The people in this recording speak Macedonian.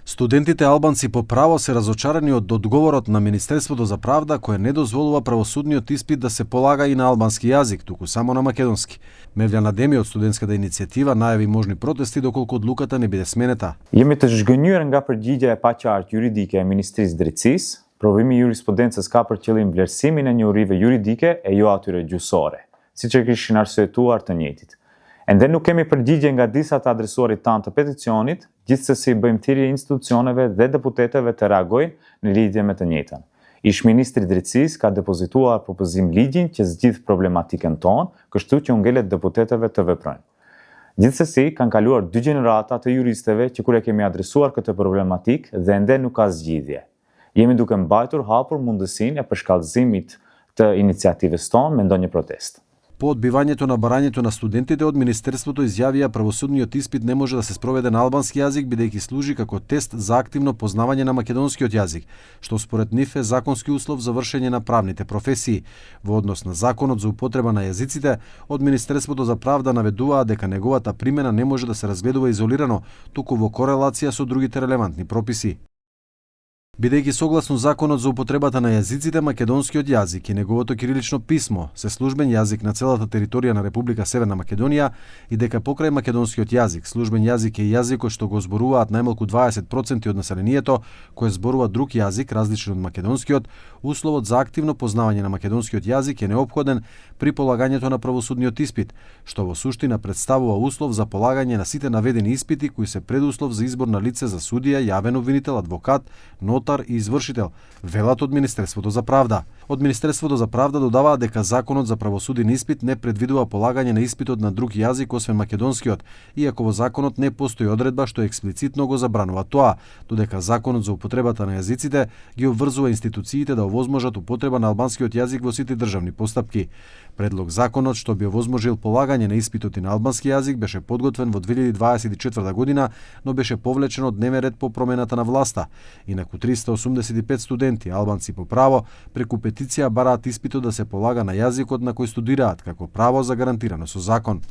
Студентите албанци по право се разочарани од одговорот на Министерството за правда кој не дозволува правосудниот испит да се полага и на албански јазик, туку само на македонски. Мевлјан Адеми од студентската иницијатива најави можни протести доколку одлуката не биде сменета. Jemi të zhgënjur nga përgjigja e paqartë juridike e Ministrisë Drejtësisë. Provimi i jurisprudencës ka për qëllim vlerësimin e njohurive juridike e jo atyre gjyqësore, siç e kishin arsyetuar të njëjtit. Ende nuk kemi përgjigje nga disa të adresuarit tanë të peticionit, gjithsesi bëjmë thirrje institucioneve dhe deputeteve të reagojnë në lidhje me të njëjtën. Ish ministri i Drejtësisë ka depozituar propozim ligjin që zgjidh problematikën tonë, kështu që u ngelet deputeteve të veprojnë. Gjithsesi, kanë kaluar 2 gjenerata të juristëve që kur e kemi adresuar këtë problematikë dhe ende nuk ka zgjidhje. Jemi duke mbajtur hapur mundësinë e përshkallëzimit të iniciativës tonë me ndonjë protestë. По одбивањето на барањето на студентите од Министерството изјавија правосудниот испит не може да се спроведе на албански јазик бидејќи служи како тест за активно познавање на македонскиот јазик, што според нив е законски услов за вршење на правните професии. Во однос на законот за употреба на јазиците, од Министерството за правда наведуваа дека неговата примена не може да се разгледува изолирано, туку во корелација со другите релевантни прописи. Бидејќи согласно законот за употребата на јазиците, македонскиот јазик и неговото кирилично писмо се службен јазик на целата територија на Република Северна Македонија и дека покрај македонскиот јазик, службен јазик е јазикот што го зборуваат најмалку 20% од населението кое зборува друг јазик различен од македонскиот, условот за активно познавање на македонскиот јазик е неопходен при полагањето на правосудниот испит, што во суштина представува услов за полагање на сите наведени испити кои се предуслов за избор на лице за судија, јавен обвинител, адвокат, нотар и извршител, велат од Министерството за правда. Од Министерството за правда додаваат дека законот за правосуден испит не предвидува полагање на испитот на друг јазик освен македонскиот, иако во законот не постои одредба што експлицитно го забранува тоа, додека законот за употребата на јазиците ги обврзува институциите да овозможат употреба на албанскиот јазик во сите државни постапки. Предлог законот што би овозможил полагање на испитот и на албански јазик беше подготвен во 2024 година, но беше повлечен од дневен ред по промената на власта. Инаку 385 студенти албанци по право преку петиција бараат испитот да се полага на јазикот на кој студираат како право загарантирано со закон.